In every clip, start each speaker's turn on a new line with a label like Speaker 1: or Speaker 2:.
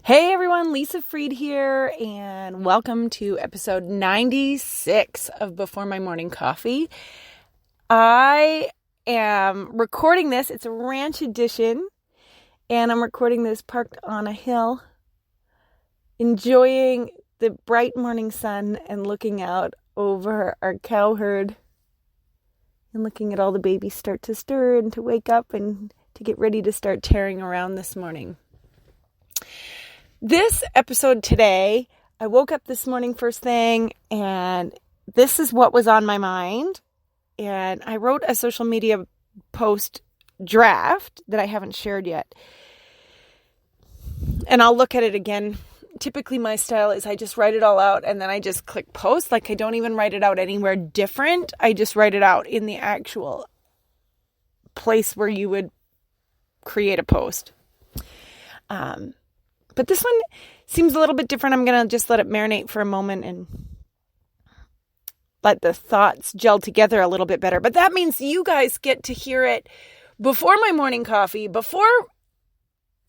Speaker 1: Hey everyone, Lisa Freed here, and welcome to episode 96 of Before My Morning Coffee. I am recording this, it's a ranch edition, and I'm recording this parked on a hill, enjoying the bright morning sun and looking out over our cow herd and looking at all the babies start to stir and to wake up and to get ready to start tearing around this morning. This episode today, I woke up this morning first thing, and this is what was on my mind. And I wrote a social media post draft that I haven't shared yet. And I'll look at it again. Typically my style is I just write it all out and then I just click post. Like I don't even write it out anywhere different. I just write it out in the actual place where you would create a post. But this one seems a little bit different. I'm going to just let it marinate for a moment and let the thoughts gel together a little bit better. But that means you guys get to hear it before my morning coffee, before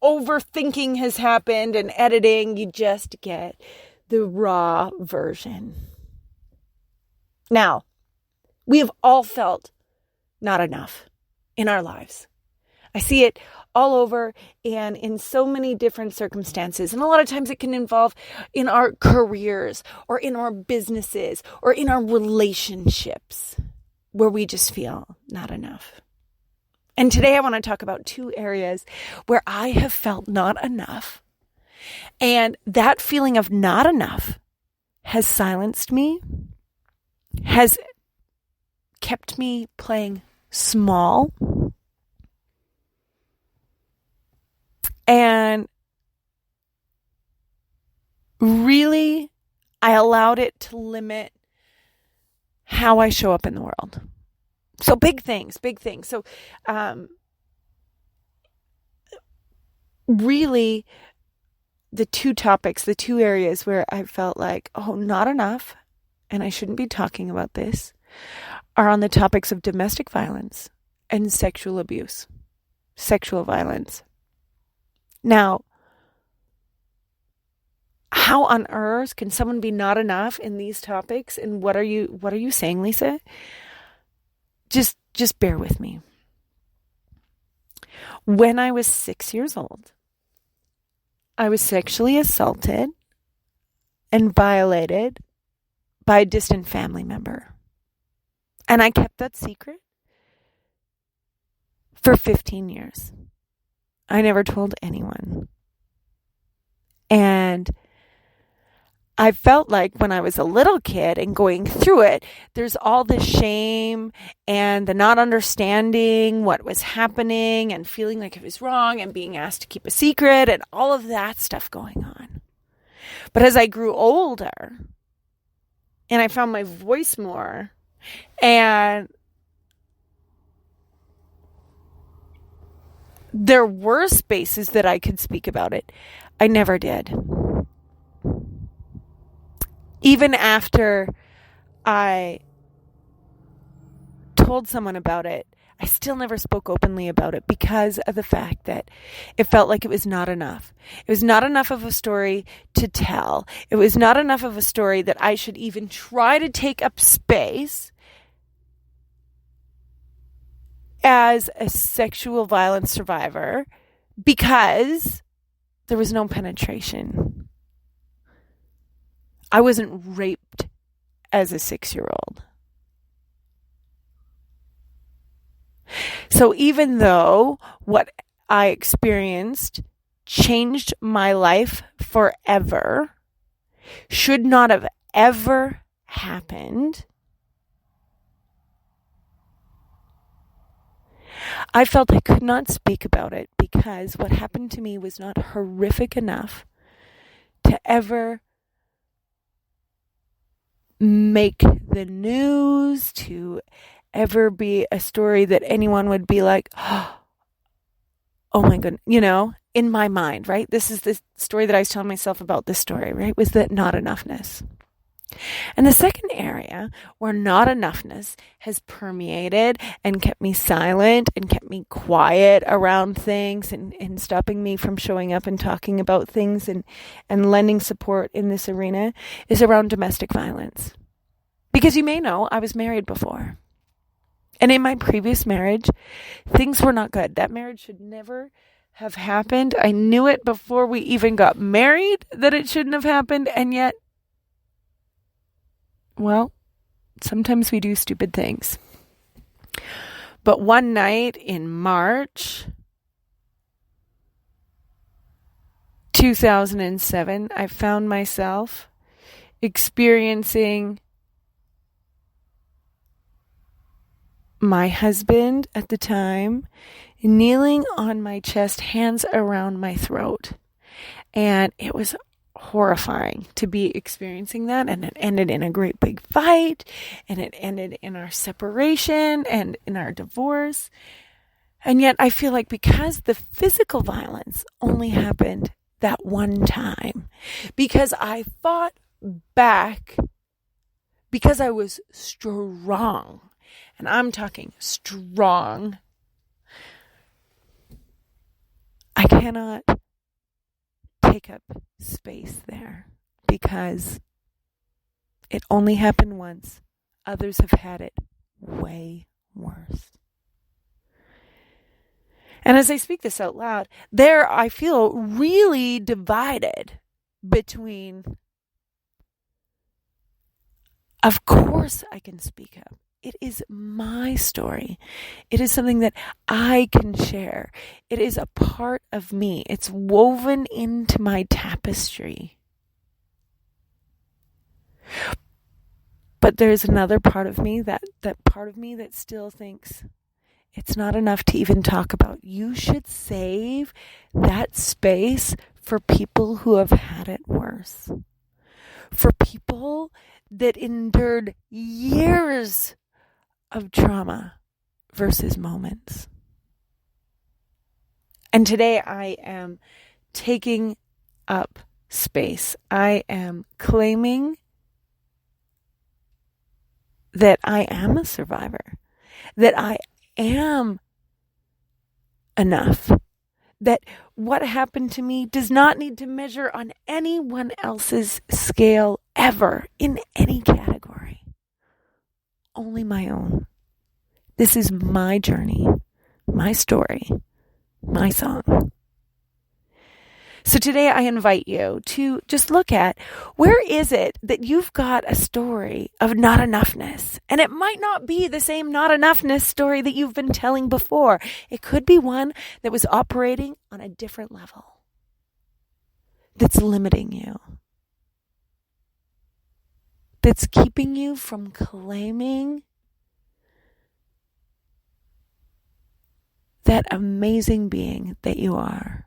Speaker 1: overthinking has happened and editing. You just get the raw version. Now, we have all felt not enough in our lives. I see it all over and in so many different circumstances. And a lot of times it can involve in our careers or in our businesses or in our relationships where we just feel not enough. And today I want to talk about two areas where I have felt not enough. And that feeling of not enough has silenced me, has kept me playing small. And really, I allowed it to limit how I show up in the world. So big things. So, really, the two topics, the two areas where I felt like, oh, not enough, and I shouldn't be talking about this, are on the topics of domestic violence and sexual abuse, sexual violence. Now, how on earth can someone be not enough in these topics? And what are you saying, Lisa? Just bear with me. When I was 6 years old, I was sexually assaulted and violated by a distant family member. And I kept that secret for 15 years. I never told anyone. And I felt like when I was a little kid and going through it, there's all this shame and the not understanding what was happening and feeling like it was wrong and being asked to keep a secret and all of that stuff going on. But as I grew older and I found my voice more and there were spaces that I could speak about it, I never did. Even after I told someone about it, I still never spoke openly about it because of the fact that it felt like it was not enough. It was not enough of a story to tell. It was not enough of a story that I should even try to take up space as a sexual violence survivor because there was no penetration. I wasn't raped as a 6-year-old. So even though what I experienced changed my life forever, should not have ever happened, I felt I could not speak about it because what happened to me was not horrific enough to ever make the news, to ever be a story that anyone would be like, oh my goodness, in my mind, right? This is the story that I was telling myself about this story, right? Was that not enoughness. And the second area where not enoughness has permeated and kept me silent and kept me quiet around things and stopping me from showing up and talking about things and lending support in this arena is around domestic violence. Because you may know I was married before. And in my previous marriage, things were not good. That marriage should never have happened. I knew it before we even got married that it shouldn't have happened. And yet, well, sometimes we do stupid things. But one night in March 2007, I found myself experiencing my husband at the time kneeling on my chest, hands around my throat. And it was horrifying to be experiencing that, and it ended in a great big fight, and it ended in our separation and in our divorce. And yet I feel like because the physical violence only happened that one time, because I fought back, because I was strong, and I'm talking strong, I cannot take up space there because it only happened once. Others have had it way worse. And as I speak this out loud, there I feel really divided between, of course I can speak up. It is my story. It is something that I can share. It is a part of me. It's woven into my tapestry. But there's another part of me, that part of me that still thinks it's not enough to even talk about. You should save that space for people who have had it worse. For people that endured years of trauma versus moments. And today I am taking up space. I am claiming that I am a survivor, that I am enough, that what happened to me does not need to measure on anyone else's scale ever in any category. Only my own. This is my journey, my story, my song. So today I invite you to just look at, where is it that you've got a story of not enoughness? And it might not be the same not enoughness story that you've been telling before. It could be one that was operating on a different level, that's limiting you, that's keeping you from claiming that amazing being that you are.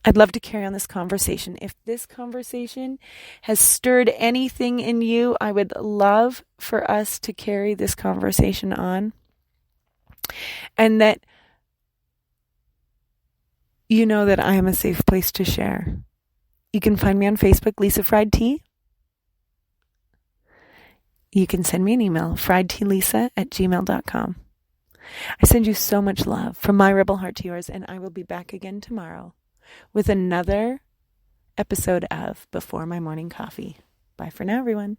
Speaker 1: I'd love to carry on this conversation. If this conversation has stirred anything in you, I would love for us to carry this conversation on. And that you know that I am a safe place to share. You can find me on Facebook, Lisa Fried Tea. You can send me an email, friedtealisa@gmail.com. I send you so much love from my rebel heart to yours, and I will be back again tomorrow with another episode of Before My Morning Coffee. Bye for now, everyone.